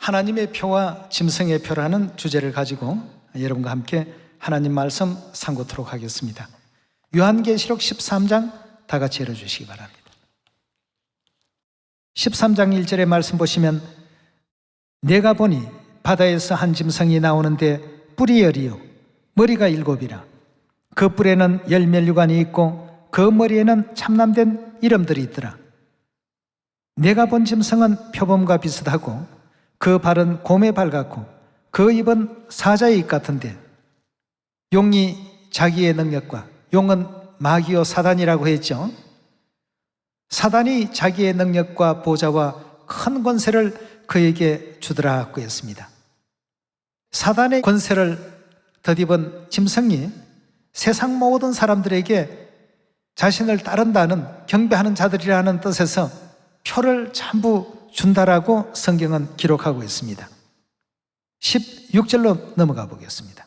하나님의 표와 짐승의 표라는 주제를 가지고 여러분과 함께 하나님 말씀 상고토록 하겠습니다. 요한계시록 13장 다 같이 열어주시기 바랍니다. 13장 1절의 말씀 보시면 내가 보니 바다에서 한 짐승이 나오는데 뿔이 10이요 머리가 7이라 그 뿔에는 10면류관이 있고 그 머리에는 참남된 이름들이 있더라. 내가 본 짐승은 표범과 비슷하고 그 발은 곰의 발 같고 그 입은 사자의 입 같은데 용이 자기의 능력과 용은 마귀요 사단이라고 했죠. 사단이 자기의 능력과 보좌와 큰 권세를 그에게 주더라고 했습니다. 사단의 권세를 덧입은 짐승이 세상 모든 사람들에게 자신을 따른다는 경배하는 자들이라는 뜻에서 표를 전부 준다라고 성경은 기록하고 있습니다. 16절로 넘어가 보겠습니다.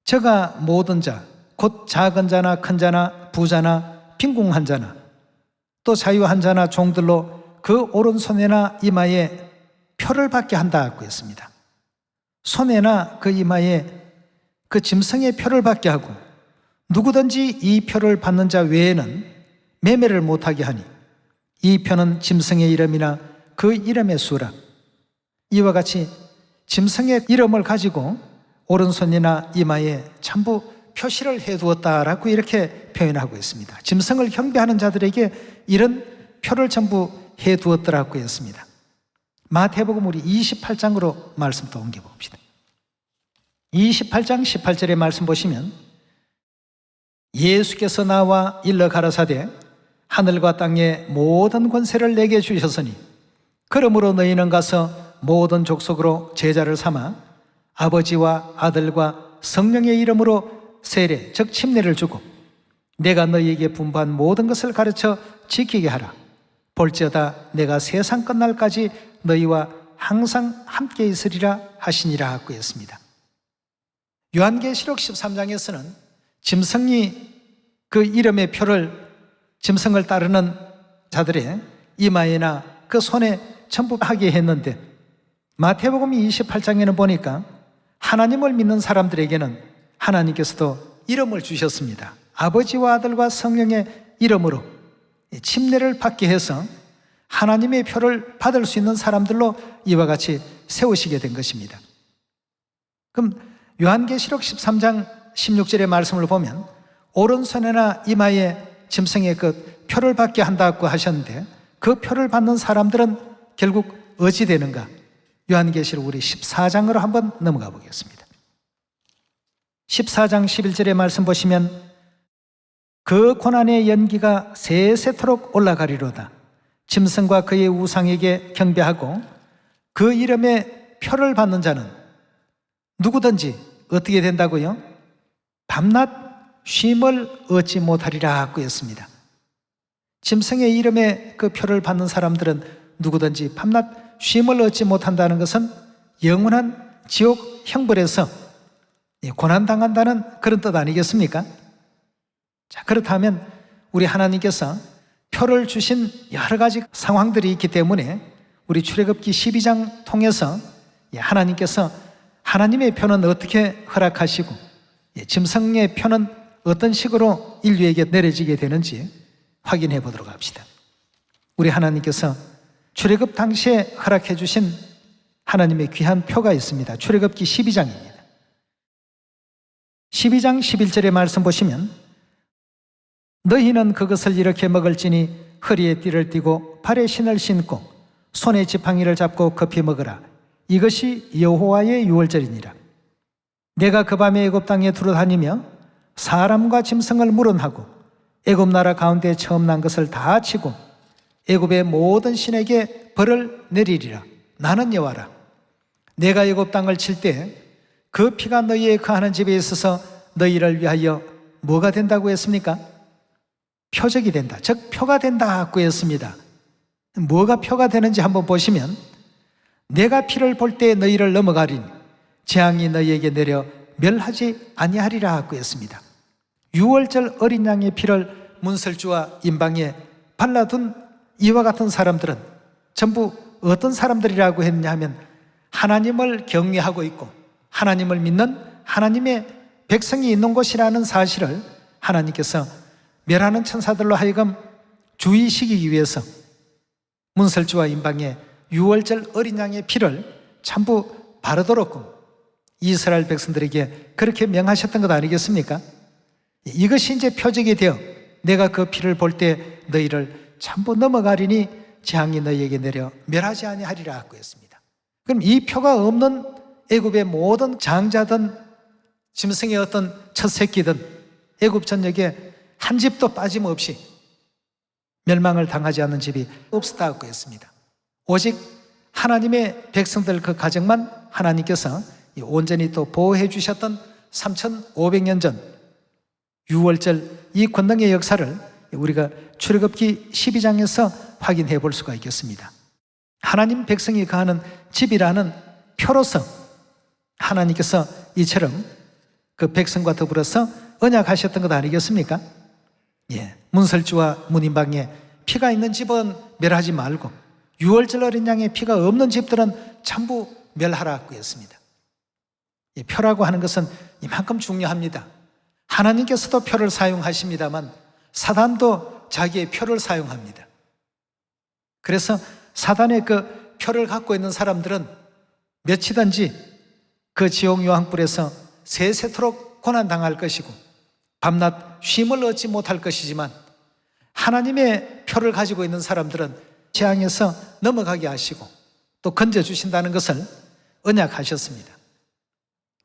저가 모든 자, 곧 작은 자나 큰 자나 부자나 빈궁한 자나 또 자유한 자나 종들로 그 오른손에나 이마에 표를 받게 한다고 했습니다. 손에나 그 이마에 그 짐승의 표를 받게 하고 누구든지 이 표를 받는 자 외에는 매매를 못하게 하니 이 표는 짐승의 이름이나 그 이름의 수라. 이와 같이 짐승의 이름을 가지고 오른손이나 이마에 전부 표시를 해두었다라고 이렇게 표현하고 있습니다. 짐승을 경배하는 자들에게 이런 표를 전부 해두었더라고 했습니다. 마태복음 우리 28장으로 말씀 또 옮겨봅시다. 28장 18절의 말씀 보시면 예수께서 나와 일러 가라사대 하늘과 땅의 모든 권세를 내게 주셨으니 그러므로 너희는 가서 모든 족속으로 제자를 삼아 아버지와 아들과 성령의 이름으로 세례 즉 침례를 주고 내가 너희에게 분부한 모든 것을 가르쳐 지키게 하라. 볼지어다 내가 세상 끝날까지 너희와 항상 함께 있으리라 하시니라 하고 했습니다. 요한계시록 13장에서는 짐승이 그 이름의 표를 짐승을 따르는 자들의 이마에나 그 손에 전부 하게 했는데 마태복음 28장에는 보니까 하나님을 믿는 사람들에게는 하나님께서도 이름을 주셨습니다. 아버지와 아들과 성령의 이름으로 침례를 받게 해서 하나님의 표를 받을 수 있는 사람들로 이와 같이 세우시게 된 것입니다. 그럼 요한계시록 13장 16절의 말씀을 보면 오른손에나 이마에 짐승의 그 표를 받게 한다고 하셨는데 그 표를 받는 사람들은 결국 어찌 되는가? 요한계시록 우리 14장으로 한번 넘어가 보겠습니다. 14장 11절의 말씀 보시면 그 고난의 연기가 세세토록 올라가리로다. 짐승과 그의 우상에게 경배하고 그 이름의 표를 받는 자는 누구든지 어떻게 된다고요? 밤낮 쉼을 얻지 못하리라 하고 했습니다. 짐승의 이름의 그 표를 받는 사람들은 누구든지 밤낮 쉼을 얻지 못한다는 것은 영원한 지옥 형벌에서 고난당한다는 그런 뜻 아니겠습니까? 자, 그렇다면 우리 하나님께서 표를 주신 여러 가지 상황들이 있기 때문에 우리 출애굽기 12장 통해서 하나님께서 하나님의 표는 어떻게 허락하시고 짐승의 표는 어떤 식으로 인류에게 내려지게 되는지 확인해 보도록 합시다. 우리 하나님께서 출애굽 당시에 허락해 주신 하나님의 귀한 표가 있습니다. 출애굽기 12장입니다. 12장 11절의 말씀 보시면 너희는 그것을 이렇게 먹을지니 허리에 띠를 띠고 발에 신을 신고 손에 지팡이를 잡고 급히 먹으라. 이것이 여호와의 유월절이니라. 내가 그 밤에 애굽 땅에 두루 다니며 사람과 짐승을 물은하고 애굽 나라 가운데 처음 난 것을 다 치고 애굽의 모든 신에게 벌을 내리리라. 나는 여호와라. 내가 애굽 땅을 칠 때 그 피가 너희의 거하는 집에 있어서 너희를 위하여 뭐가 된다고 했습니까? 표적이 된다. 즉 표가 된다고 했습니다. 뭐가 표가 되는지 한번 보시면 내가 피를 볼 때 너희를 넘어가리니 재앙이 너희에게 내려 멸하지 아니하리라 하고 했습니다. 유월절 어린 양의 피를 문설주와 임방에 발라둔 이와 같은 사람들은 전부 어떤 사람들이라고 했냐 하면 하나님을 경외하고 있고 하나님을 믿는 하나님의 백성이 있는 곳이라는 사실을 하나님께서 멸하는 천사들로 하여금 주의시키기 위해서 문설주와 임방에 유월절 어린 양의 피를 전부 바르도록 이스라엘 백성들에게 그렇게 명하셨던 것 아니겠습니까? 이것이 이제 표적이 되어 내가 그 피를 볼 때 너희를 전부 넘어가리니 재앙이 너희에게 내려 멸하지 아니하리라 하고 했습니다. 그럼 이 표가 없는 애굽의 모든 장자든 짐승의 어떤 첫 새끼든 애굽 전역에 한 집도 빠짐없이 멸망을 당하지 않는 집이 없었다고 했습니다. 오직 하나님의 백성들 그 가정만 하나님께서 온전히 또 보호해 주셨던 3500년 전 유월절 이 권능의 역사를 우리가 출애굽기 12장에서 확인해 볼 수가 있겠습니다. 하나님 백성이 거하는 집이라는 표로서 하나님께서 이처럼 그 백성과 더불어서 언약하셨던 것 아니겠습니까? 문설주와 문임방에 피가 있는 집은 멸하지 말고 유월절 어린 양의 피가 없는 집들은 전부 멸하라고 했습니다. 표라고 하는 것은 이만큼 중요합니다. 하나님께서도 표를 사용하십니다만 사단도 자기의 표를 사용합니다. 그래서 사단의 그 표를 갖고 있는 사람들은 며치든지 그 지옥 요한불에서 세세토록 고난당할 것이고 밤낮 쉼을 얻지 못할 것이지만 하나님의 표를 가지고 있는 사람들은 재앙에서 넘어가게 하시고 또 건져주신다는 것을 언약하셨습니다.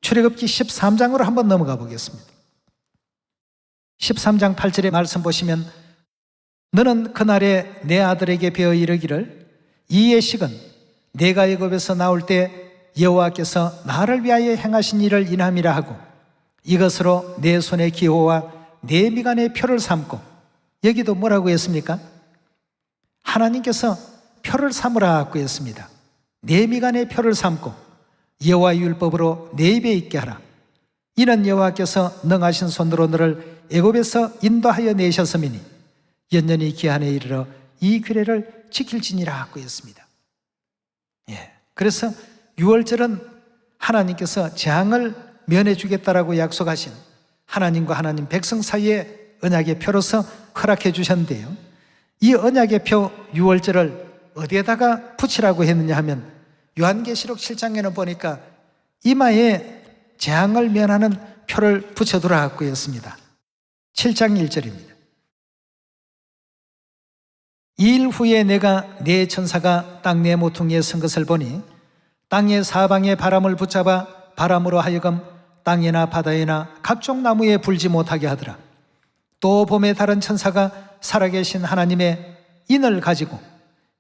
출애굽기 13장으로 한번 넘어가 보겠습니다. 13장 8절의 말씀 보시면 너는 그날에 내 아들에게 배어 이르기를 이 예식은 내가 애굽에서 나올 때 여호와께서 나를 위하여 행하신 일을 인함이라 하고 이것으로 내 손의 기호와 내 미간의 표를 삼고 여기도 뭐라고 했습니까? 하나님께서 표를 삼으라고 했습니다. 내 미간의 표를 삼고 여호와의 율법으로 내 입에 있게 하라. 이는 여호와께서 능하신 손으로 너를 애굽에서 인도하여 내셨음이니 연년이 기한에 이르러 이 규례를 지킬지니라 하고 했습니다. 그래서 유월절은 하나님께서 재앙을 면해 주겠다라고 약속하신 하나님과 하나님 백성 사이의 언약의 표로서 허락해 주셨는데요, 이 언약의 표 유월절을 어디에다가 붙이라고 했느냐 하면 요한계시록 7장에는 보니까 이마에 재앙을 면하는 표를 붙여두라고 했습니다. 7장 1절입니다. 2일 후에 내가 네 천사가 땅 네 모퉁이에 선 것을 보니 땅의 사방에 바람을 붙잡아 바람으로 하여금 땅이나 바다에나 각종 나무에 불지 못하게 하더라. 또 봄에 다른 천사가 살아계신 하나님의 인을 가지고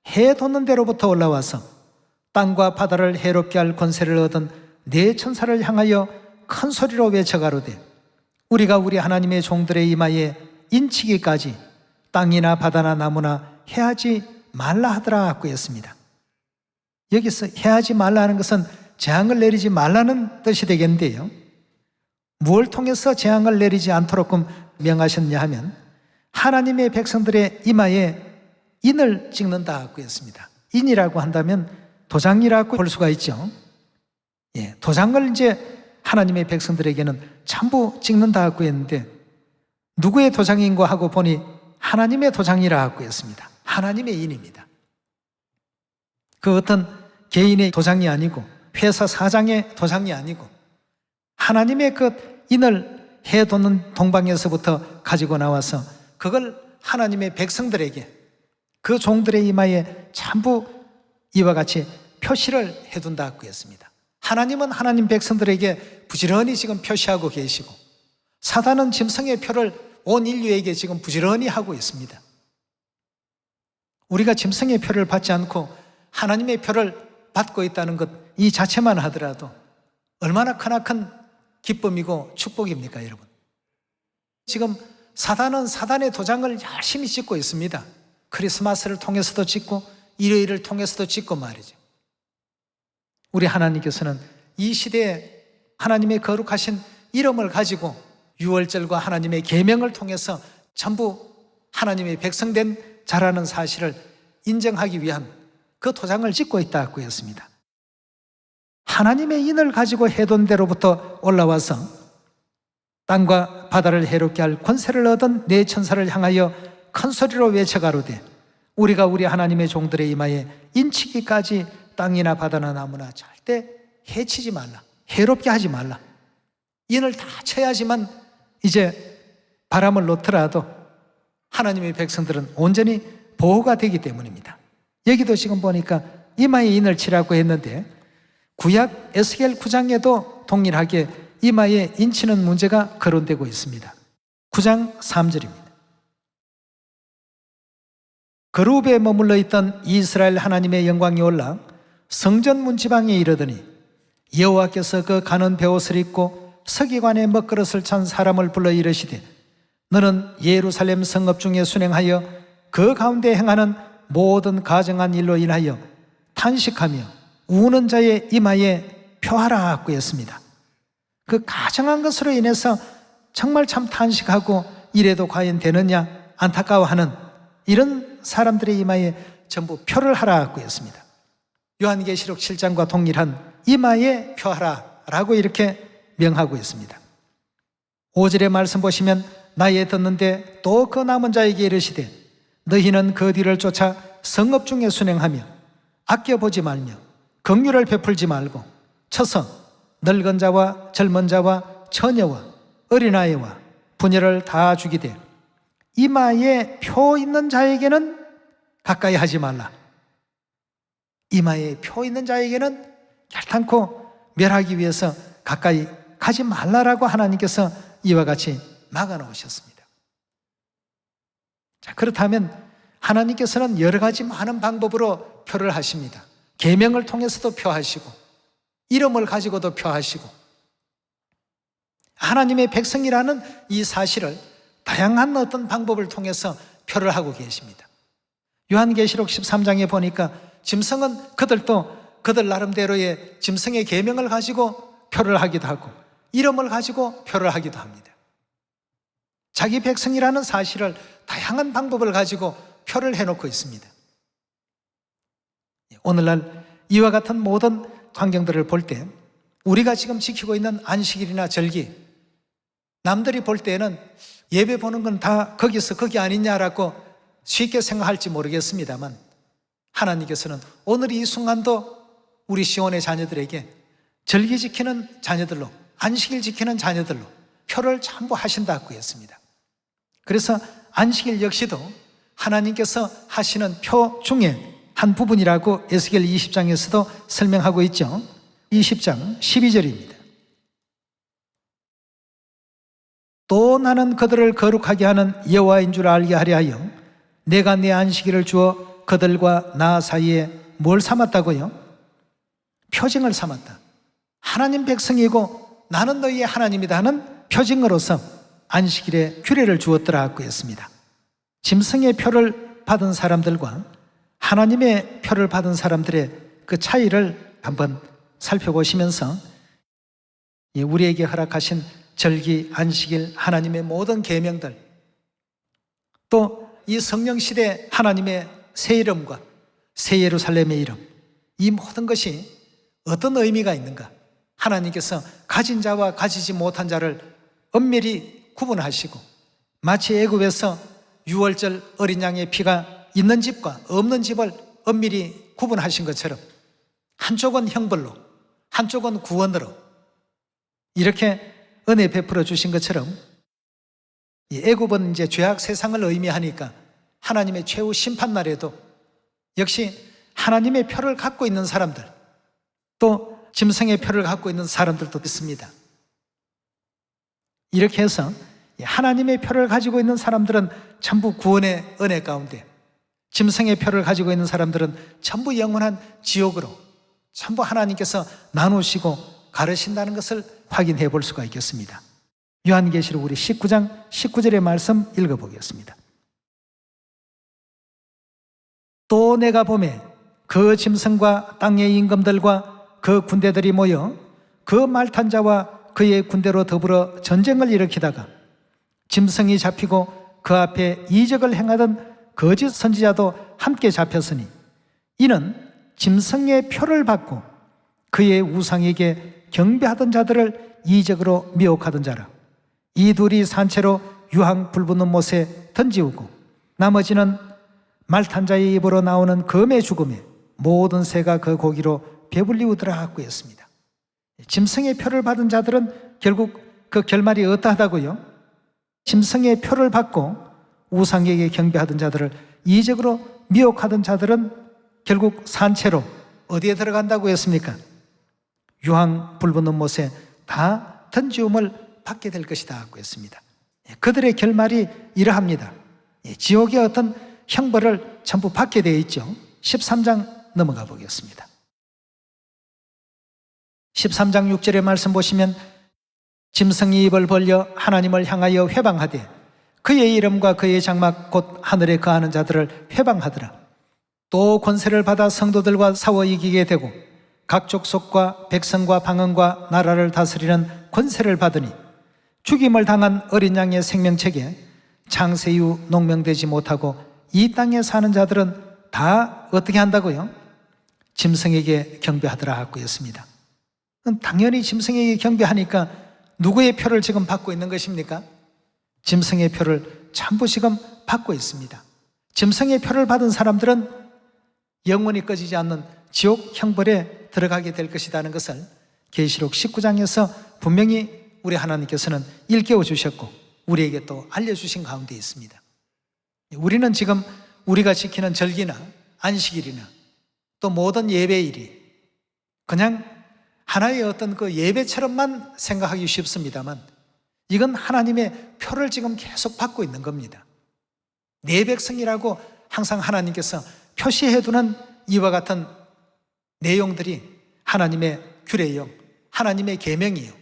해 돋는 데로부터 올라와서 땅과 바다를 해롭게 할 권세를 얻은 네 천사를 향하여 큰 소리로 외쳐가로되 우리가 우리 하나님의 종들의 이마에 인치기까지 땅이나 바다나 나무나 해하지 말라 하더라 하고 했습니다. 여기서 해하지 말라는 것은 재앙을 내리지 말라는 뜻이 되겠는데요, 무엇을 통해서 재앙을 내리지 않도록 명하셨냐 하면 하나님의 백성들의 이마에 인을 찍는다 하고 했습니다. 인이라고 한다면 도장이라고 볼 수가 있죠. 도장을 이제 하나님의 백성들에게는 전부 찍는다 하고 했는데 누구의 도장인가 하고 보니 하나님의 도장이라 하고 했습니다. 하나님의 인입니다. 그 어떤 개인의 도장이 아니고 회사 사장의 도장이 아니고 하나님의 그 인을 해 돋는 동방에서부터 가지고 나와서 그걸 하나님의 백성들에게 그 종들의 이마에 전부 이와 같이 표시를 해둔다고 했습니다. 하나님은 하나님 백성들에게 부지런히 지금 표시하고 계시고 사단은 짐승의 표를 온 인류에게 지금 부지런히 하고 있습니다. 우리가 짐승의 표를 받지 않고 하나님의 표를 받고 있다는 것 이 자체만 하더라도 얼마나 크나큰 기쁨이고 축복입니까, 여러분? 지금 사단은 사단의 도장을 열심히 찍고 있습니다. 크리스마스를 통해서도 찍고 일요일을 통해서도 찍고 말이죠. 우리 하나님께서는 이 시대에 하나님의 거룩하신 이름을 가지고 유월절과 하나님의 계명을 통해서 전부 하나님의 백성된 자라는 사실을 인정하기 위한 그 도장을 찍고 있다고 했습니다. 하나님의 인을 가지고 해돈 대로부터 올라와서 땅과 바다를 해롭게 할 권세를 얻은 네 천사를 향하여 큰 소리로 외쳐가로되 우리가 우리 하나님의 종들의 이마에 인치기까지 땅이나 바다나 나무나 절대 해치지 말라, 해롭게 하지 말라. 인을 다 쳐야지만 이제 바람을 놓더라도 하나님의 백성들은 온전히 보호가 되기 때문입니다. 여기도 지금 보니까 이마에 인을 치라고 했는데 구약 에스겔 9장에도 동일하게 이마에 인치는 문제가 거론되고 있습니다. 9장 3절입니다. 거룹에 머물러 있던 이스라엘 하나님의 영광이 올라 성전 문지방에 이르더니 여호와께서 그 가는 베옷을 입고 서기관의 먹그릇을 찬 사람을 불러 이르시되 너는 예루살렘 성읍 중에 순행하여 그 가운데 행하는 모든 가정한 일로 인하여 탄식하며 우는 자의 이마에 표하라고 했습니다. 그 가정한 것으로 인해서 정말 참 탄식하고 이래도 과연 되느냐 안타까워하는 이런 사람들의 이마에 전부 표를 하라고 했습니다. 요한계시록 7장과 동일한 이마에 표하라라고 이렇게 명하고 있습니다. 5절의 말씀 보시면 나에 듣는데 또 그 남은 자에게 이르시되 너희는 그 뒤를 쫓아 성읍 중에 순행하며 아껴보지 말며 긍휼을 베풀지 말고 쳐서 늙은 자와 젊은 자와 처녀와 어린아이와 부녀를 다 죽이되 이마에 표 있는 자에게는 가까이 하지 말라. 이마에 표 있는 자에게는 결단코 멸하기 위해서 가까이 가지 말라라고 하나님께서 이와 같이 막아놓으셨습니다. 자, 그렇다면 하나님께서는 여러 가지 많은 방법으로 표를 하십니다. 계명을 통해서도 표하시고 이름을 가지고도 표하시고 하나님의 백성이라는 이 사실을 다양한 어떤 방법을 통해서 표를 하고 계십니다. 요한계시록 13장에 보니까 짐승은 그들도 그들 나름대로의 짐승의 계명을 가지고 표를 하기도 하고 이름을 가지고 표를 하기도 합니다. 자기 백성이라는 사실을 다양한 방법을 가지고 표를 해놓고 있습니다. 오늘날 이와 같은 모든 광경들을 볼 때 우리가 지금 지키고 있는 안식일이나 절기 남들이 볼 때는 예배 보는 건 다 거기서 거기 아니냐라고 쉽게 생각할지 모르겠습니다만 하나님께서는 오늘 이 순간도 우리 시온의 자녀들에게 절기 지키는 자녀들로 안식일 지키는 자녀들로 표를 전부 하신다고 했습니다. 그래서 안식일 역시도 하나님께서 하시는 표 중에 한 부분이라고 에스겔 20장에서도 설명하고 있죠. 20장 12절입니다. 또 나는 그들을 거룩하게 하는 여호와인 줄 알게 하려 하여 내가 내 안식일을 주어 그들과 나 사이에 뭘 삼았다고요? 표징을 삼았다. 하나님 백성이고 나는 너희의 하나님이다 하는 표징으로서 안식일에 규례를 주었더라고 했습니다. 짐승의 표를 받은 사람들과 하나님의 표를 받은 사람들의 그 차이를 한번 살펴보시면서 우리에게 허락하신 절기, 안식일, 하나님의 모든 계명들 또 이 성령시대 하나님의 새 이름과 새 예루살렘의 이름 이 모든 것이 어떤 의미가 있는가 하나님께서 가진 자와 가지지 못한 자를 엄밀히 구분하시고 마치 애굽에서 유월절 어린 양의 피가 있는 집과 없는 집을 엄밀히 구분하신 것처럼 한쪽은 형벌로 한쪽은 구원으로 이렇게 은혜 베풀어 주신 것처럼 이 애굽은 이제 죄악 세상을 의미하니까 하나님의 최후 심판날에도 역시 하나님의 표를 갖고 있는 사람들 또 짐승의 표를 갖고 있는 사람들도 있습니다. 이렇게 해서 하나님의 표를 가지고 있는 사람들은 전부 구원의 은혜 가운데 짐승의 표를 가지고 있는 사람들은 전부 영원한 지옥으로 전부 하나님께서 나누시고 가르신다는 것을 확인해 볼 수가 있겠습니다. 요한계시록 우리 19장 19절의 말씀 읽어보겠습니다. 또 내가 보매 그 짐승과 땅의 임금들과 그 군대들이 모여 그 말탄 자와 그의 군대로 더불어 전쟁을 일으키다가 짐승이 잡히고 그 앞에 이적을 행하던 거짓 선지자도 함께 잡혔으니 이는 짐승의 표를 받고 그의 우상에게 경배하던 자들을 이적으로 미혹하던 자라. 이 둘이 산채로 유황 불붙는 못에 던지우고 나머지는 말탄 자의 입으로 나오는 검의 죽음에 모든 새가 그 고기로 배불리우더라 하고 했습니다. 짐승의 표를 받은 자들은 결국 그 결말이 어떠하다고요? 짐승의 표를 받고 우상에게 경배하던 자들을 이적으로 미혹하던 자들은 결국 산채로 어디에 들어간다고 했습니까? 유황 불붙는 못에 다 던지움을 받게 될 것이다 하고 했습니다. 그들의 결말이 이러합니다. 지옥의 어떤 형벌을 전부 받게 되어 있죠. 13장 넘어가 보겠습니다. 13장 6절의 말씀 보시면 짐승이 입을 벌려 하나님을 향하여 회방하되 그의 이름과 그의 장막 곧 하늘에 거하는 자들을 회방하더라. 또 권세를 받아 성도들과 싸워 이기게 되고 각 족속과 백성과 방언과 나라를 다스리는 권세를 받으니 죽임을 당한 어린 양의 생명책에 창세 이후 농명되지 못하고 이 땅에 사는 자들은 다 어떻게 한다고요? 짐승에게 경배하더라 하고 했습니다. 당연히 짐승에게 경배하니까 누구의 표를 지금 받고 있는 것입니까? 짐승의 표를 전부 지금 받고 있습니다. 짐승의 표를 받은 사람들은 영원히 꺼지지 않는 지옥 형벌에 들어가게 될 것이라는 것을 계시록 19장에서 분명히 우리 하나님께서는 일깨워 주셨고 우리에게 또 알려주신 가운데 있습니다. 우리는 지금 우리가 지키는 절기나 안식일이나 또 모든 예배일이 그냥 하나의 어떤 그 예배처럼만 생각하기 쉽습니다만 이건 하나님의 표를 지금 계속 받고 있는 겁니다. 내 백성이라고 항상 하나님께서 표시해두는 이와 같은 내용들이 하나님의 규례요, 하나님의 계명이요,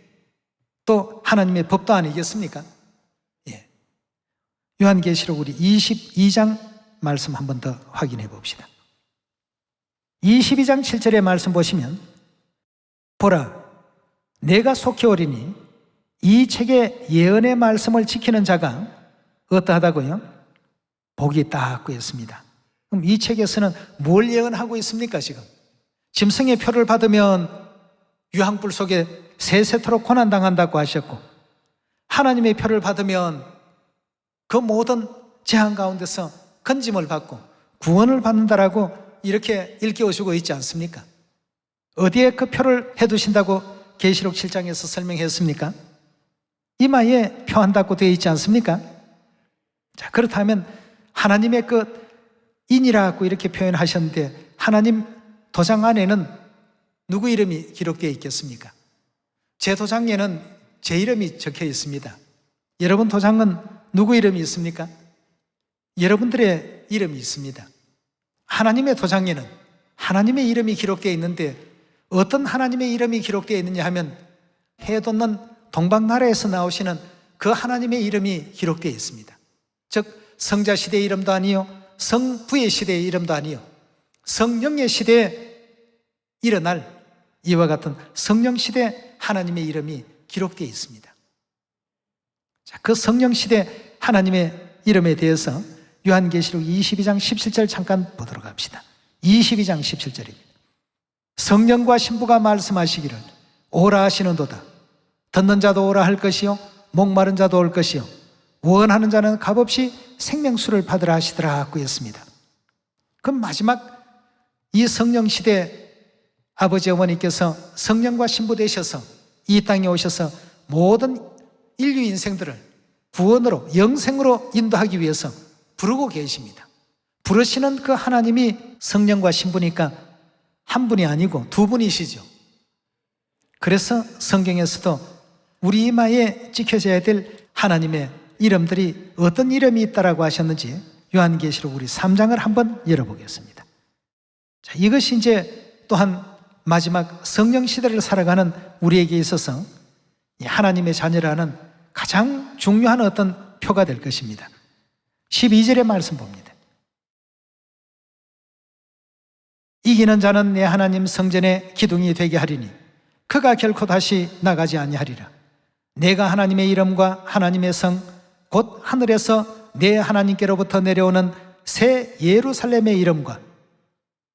또 하나님의 법도 아니겠습니까? 예. 요한계시록 우리 22장 말씀 한 번 더 확인해 봅시다. 22장 7절의 말씀 보시면 보라, 내가 속히 오리니 이 책의 예언의 말씀을 지키는 자가 어떠하다고요? 복이 있다고 했습니다. 그럼 이 책에서는 뭘 예언하고 있습니까 지금? 짐승의 표를 받으면 유황불 속에 세세토록 고난당한다고 하셨고 하나님의 표를 받으면 그 모든 재앙 가운데서 건짐을 받고 구원을 받는다라고 이렇게 일깨워주고 있지 않습니까? 어디에 그 표를 해두신다고 계시록 7장에서 설명했습니까? 이마에 표한다고 되어 있지 않습니까? 자, 그렇다면 하나님의 그 인이라고 이렇게 표현하셨는데 하나님 도장 안에는 누구 이름이 기록되어 있겠습니까? 제 도장에는 제 이름이 적혀 있습니다. 여러분 도장은 누구 이름이 있습니까? 여러분들의 이름이 있습니다. 하나님의 도장에는 하나님의 이름이 기록되어 있는데 어떤 하나님의 이름이 기록되어 있느냐 하면 해 돋는 동방나라에서 나오시는 그 하나님의 이름이 기록되어 있습니다. 즉 성자 시대의 이름도 아니요 성부의 시대의 이름도 아니요 성령의 시대에 일어날 이와 같은 성령 시대 하나님의 이름이 기록되어 있습니다. 자, 그 성령 시대 하나님의 이름에 대해서 요한계시록 22장 17절 잠깐 보도록 합시다. 22장 17절입니다. 성령과 신부가 말씀하시기를 오라 하시는도다. 듣는 자도 오라 할 것이요 목마른 자도 올 것이요 원하는 자는 값없이 생명수를 받으라 하시더라 하고 했습니다. 그럼 마지막 이 성령 시대 아버지 어머니께서 성령과 신부 되셔서 이 땅에 오셔서 모든 인류 인생들을 구원으로 영생으로 인도하기 위해서 부르고 계십니다. 부르시는 그 하나님이 성령과 신부니까 한 분이 아니고 두 분이시죠. 그래서 성경에서도 우리 이마에 찍혀져야 될 하나님의 이름들이 어떤 이름이 있다라고 하셨는지 요한계시록 우리 3장을 한번 열어보겠습니다. 자, 이것이 이제 또한 마지막 성령 시대를 살아가는 우리에게 있어서 하나님의 자녀라는 가장 중요한 어떤 표가 될 것입니다. 12절의 말씀 봅니다. 이기는 자는 내 하나님 성전의 기둥이 되게 하리니 그가 결코 다시 나가지 아니하리라. 내가 하나님의 이름과 하나님의 성 곧 하늘에서 내 하나님께로부터 내려오는 새 예루살렘의 이름과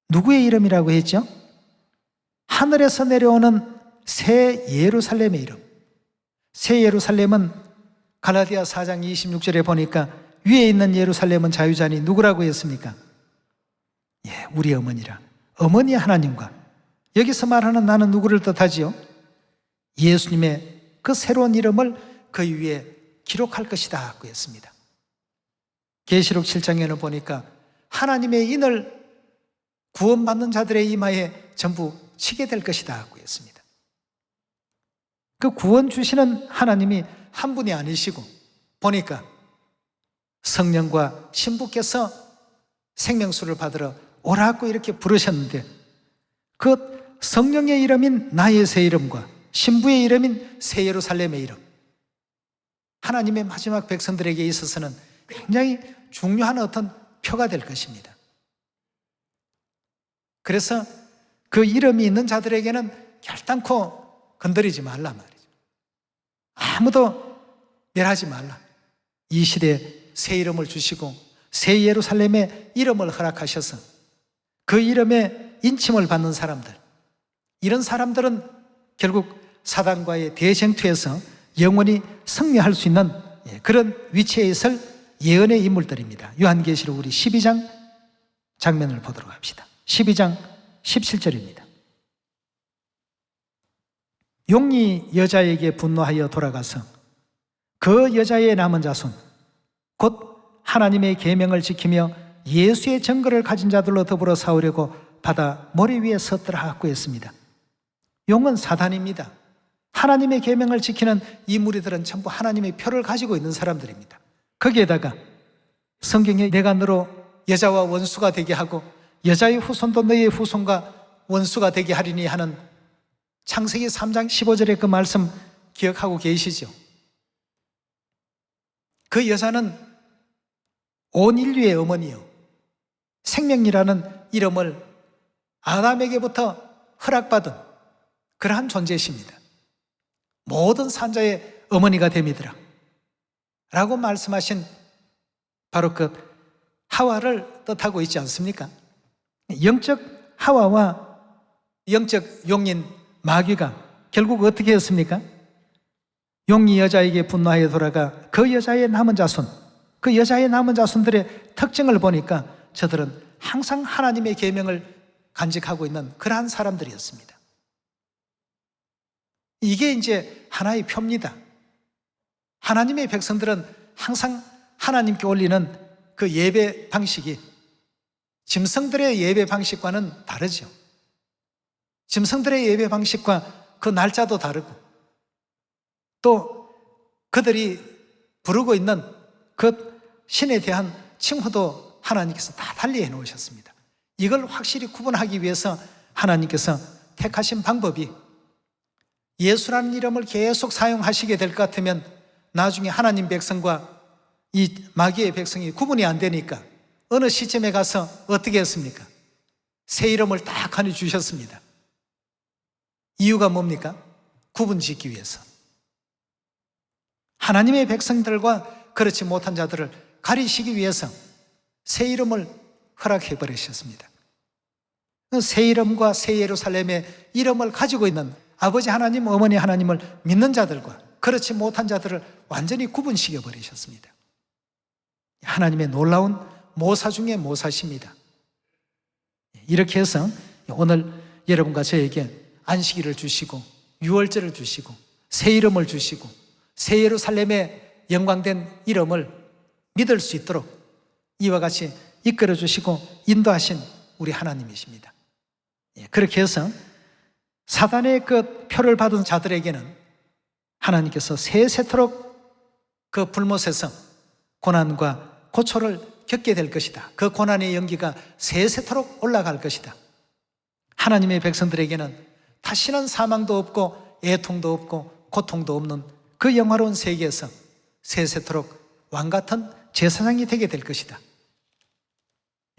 누구의 이름이라고 했죠? 하늘에서 내려오는 새 예루살렘의 이름. 새 예루살렘은 갈라디아 4장 26절에 보니까 위에 있는 예루살렘은 자유자니 누구라고 했습니까? 예, 우리 어머니라. 어머니 하나님과. 여기서 말하는 나는 누구를 뜻하지요? 예수님의 그 새로운 이름을 그 위에 기록할 것이다 고 했습니다. 계시록 7장에는 보니까 하나님의 인을 구원받는 자들의 이마에 전부 치게 될 것이다 고 했습니다. 그 구원 주시는 하나님이 한 분이 아니시고 보니까 성령과 신부께서 생명수를 받으러 오라고 이렇게 부르셨는데 그 성령의 이름인 나의 새 이름과 신부의 이름인 새 예루살렘의 이름, 하나님의 마지막 백성들에게 있어서는 굉장히 중요한 어떤 표가 될 것입니다. 그래서 그 이름이 있는 자들에게는 결단코 건드리지 말라 말이죠. 아무도 멸하지 말라. 이 시대에 새 이름을 주시고 새 예루살렘의 이름을 허락하셔서 그 이름에 인침을 받는 사람들, 이런 사람들은 결국 사단과의 대쟁투에서 영원히 승리할 수 있는 그런 위치에 있을 예언의 인물들입니다. 요한계시록 우리 12장 장면을 보도록 합시다. 12장 17절입니다. 용이 여자에게 분노하여 돌아가서 그 여자의 남은 자손 곧 하나님의 계명을 지키며 예수의 증거를 가진 자들로 더불어 싸우려고 바다 머리 위에 섰더라 하고 했습니다. 용은 사단입니다. 하나님의 계명을 지키는 이 무리들은 전부 하나님의 표를 가지고 있는 사람들입니다. 거기에다가 성경에 내가 너로 여자와 원수가 되게 하고 여자의 후손도 너의 후손과 원수가 되게 하리니 하는 창세기 3장 15절의 그 말씀 기억하고 계시죠? 그 여자는 온 인류의 어머니요, 생명이라는 이름을 아담에게부터 허락받은 그러한 존재이십니다. 모든 산자의 어머니가 됨이더라 라고 말씀하신 바로 그 하와를 뜻하고 있지 않습니까? 영적 하와와 영적 용인 마귀가 결국 어떻게 했습니까? 용이 여자에게 분노하여 돌아가 그 여자의 남은 자손, 그 여자의 남은 자손들의 특징을 보니까 저들은 항상 하나님의 계명을 간직하고 있는 그러한 사람들이었습니다. 이게 이제 하나의 표입니다. 하나님의 백성들은 항상 하나님께 올리는 그 예배 방식이 짐승들의 예배 방식과는 다르죠. 짐승들의 예배 방식과 그 날짜도 다르고 또 그들이 부르고 있는 그 신에 대한 칭호도 하나님께서 다 달리 해놓으셨습니다. 이걸 확실히 구분하기 위해서 하나님께서 택하신 방법이 예수라는 이름을 계속 사용하시게 될 것 같으면 나중에 하나님 백성과 이 마귀의 백성이 구분이 안 되니까 어느 시점에 가서 어떻게 했습니까? 새 이름을 딱 하니 주셨습니다. 이유가 뭡니까? 구분 짓기 위해서. 하나님의 백성들과 그렇지 못한 자들을 가리시기 위해서 새 이름을 허락해 버리셨습니다. 새 이름과 새 예루살렘의 이름을 가지고 있는 아버지 하나님, 어머니 하나님을 믿는 자들과 그렇지 못한 자들을 완전히 구분시켜 버리셨습니다. 하나님의 놀라운 모사 중에 모사십니다. 이렇게 해서 오늘 여러분과 저에게 안식일을 주시고 유월절을 주시고 새 이름을 주시고 새 예루살렘의 영광된 이름을 믿을 수 있도록 이와 같이 이끌어 주시고 인도하신 우리 하나님이십니다. 그렇게 해서 사단의 그 표를 받은 자들에게는 하나님께서 세세토록 그 불못에서 고난과 고초를 겪게 될 것이다. 그 고난의 연기가 세세토록 올라갈 것이다. 하나님의 백성들에게는 다시는 사망도 없고 애통도 없고 고통도 없는 그 영화로운 세계에서 세세토록 왕같은 제사장이 되게 될 것이다.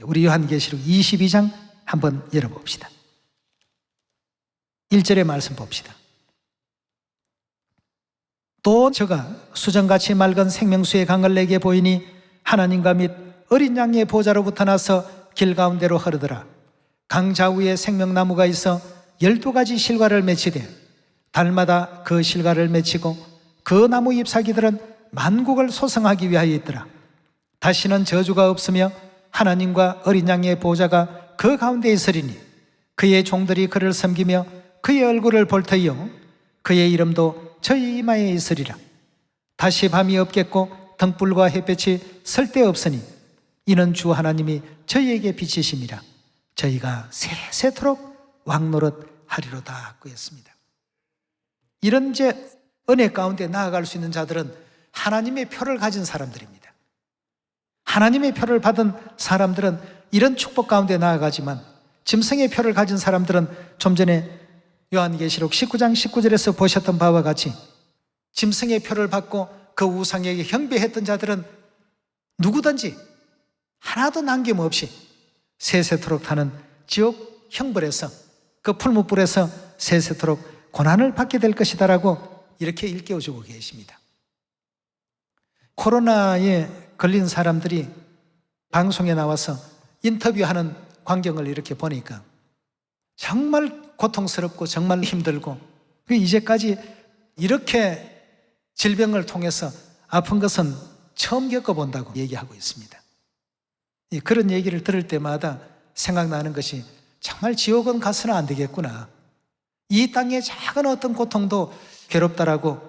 우리 요한계시록 22장 한번 열어봅시다. 1절의 말씀 봅시다. 또 저가 수정같이 맑은 생명수의 강을 내게 보이니 하나님과 및 어린 양의 보좌로부터 나서 길 가운데로 흐르더라. 강 좌우에 생명나무가 있어 12가지 실과를 맺히되 달마다 그 실과를 맺히고 그 나무 잎사귀들은 만국을 소성하기 위하여 있더라. 다시는 저주가 없으며 하나님과 어린 양의 보좌가 그 가운데 있으리니 그의 종들이 그를 섬기며 그의 얼굴을 볼 터이요 그의 이름도 저희 이마에 있으리라. 다시 밤이 없겠고 등불과 햇볕이 설데 없으니 이는 주 하나님이 저희에게 비치심이라. 저희가 세세토록 왕노릇 하리로다 하였습니다. 이런 이제 은혜 가운데 나아갈 수 있는 자들은 하나님의 표를 가진 사람들입니다. 하나님의 표를 받은 사람들은 이런 축복 가운데 나아가지만 짐승의 표를 가진 사람들은 좀 전에 요한계시록 19장 19절에서 보셨던 바와 같이 짐승의 표를 받고 그 우상에게 경배했던 자들은 누구든지 하나도 남김없이 세세토록 타는 지옥 형벌에서 그 풀무불에서 세세토록 고난을 받게 될 것이다라고 이렇게 일깨워주고 계십니다. 코로나에 걸린 사람들이 방송에 나와서 인터뷰하는 광경을 이렇게 보니까 정말 고통스럽고 정말 힘들고 이제까지 이렇게 질병을 통해서 아픈 것은 처음 겪어본다고 얘기하고 있습니다. 그런 얘기를 들을 때마다 생각나는 것이 정말 지옥은 가서는 안 되겠구나. 이 땅의 작은 어떤 고통도 괴롭다라고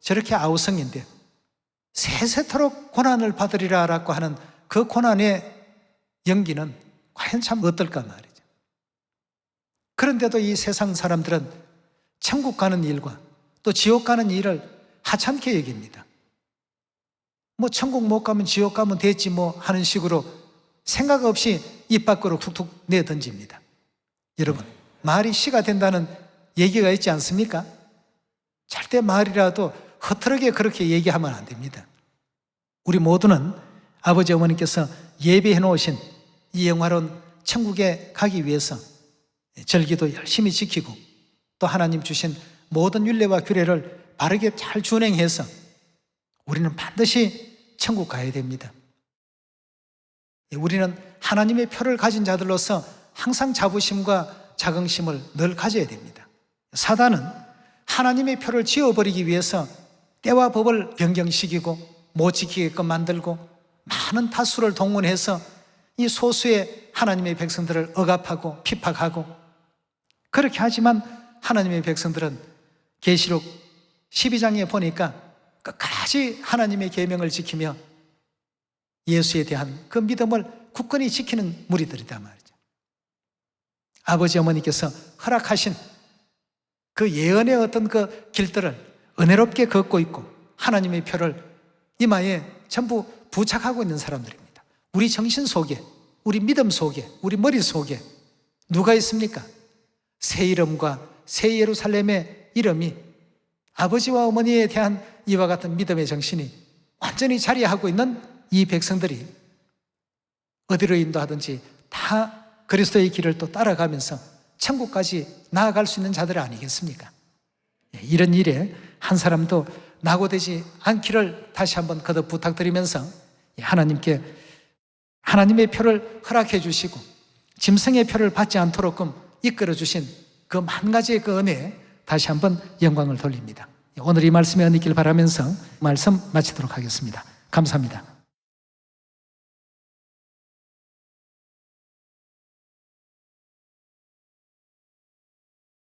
저렇게 아우성인데 세세토록 고난을 받으리라라고 하는 그 고난의 연기는 과연 참 어떨까 말이죠. 그런데도 이 세상 사람들은 천국 가는 일과 또 지옥 가는 일을 하찮게 여깁니다. 뭐 천국 못 가면 지옥 가면 됐지 뭐 하는 식으로 생각 없이 입 밖으로 툭툭 내던집니다. 여러분, 말이 씨가 된다는 얘기가 있지 않습니까? 절대 말이라도 허투루게 그렇게 얘기하면 안 됩니다. 우리 모두는 아버지 어머니께서 예비해 놓으신 이 영화로운 천국에 가기 위해서 절기도 열심히 지키고 또 하나님 주신 모든 율례와 규례를 바르게 잘 준행해서 우리는 반드시 천국 가야 됩니다. 우리는 하나님의 표를 가진 자들로서 항상 자부심과 자긍심을 늘 가져야 됩니다. 사단은 하나님의 표를 지워버리기 위해서 때와 법을 변경시키고 못 지키게끔 만들고 많은 다수를 동원해서 이 소수의 하나님의 백성들을 억압하고 핍박하고 그렇게 하지만 하나님의 백성들은 계시록 12장에 보니까 끝까지 하나님의 계명을 지키며 예수에 대한 그 믿음을 굳건히 지키는 무리들이다 말이죠. 아버지 어머니께서 허락하신 그 예언의 어떤 그 길들을 은혜롭게 걷고 있고 하나님의 표를 이마에 전부 부착하고 있는 사람들입니다. 우리 정신 속에, 우리 믿음 속에, 우리 머리 속에 누가 있습니까? 새 이름과 새 예루살렘의 이름이 아버지와 어머니에 대한 이와 같은 믿음의 정신이 완전히 자리하고 있는 이 백성들이 어디로 인도하든지 다 그리스도의 길을 또 따라가면서 천국까지 나아갈 수 있는 자들 아니겠습니까? 이런 일에 한 사람도 낙오되지 않기를 다시 한번 거듭 부탁드리면서 하나님께 하나님의 표를 허락해 주시고 짐승의 표를 받지 않도록끔 이끌어 주신 그 만 가지의 그 은혜에 다시 한번 영광을 돌립니다. 오늘 이 말씀에 은혜길 바라면서 말씀 마치도록 하겠습니다. 감사합니다.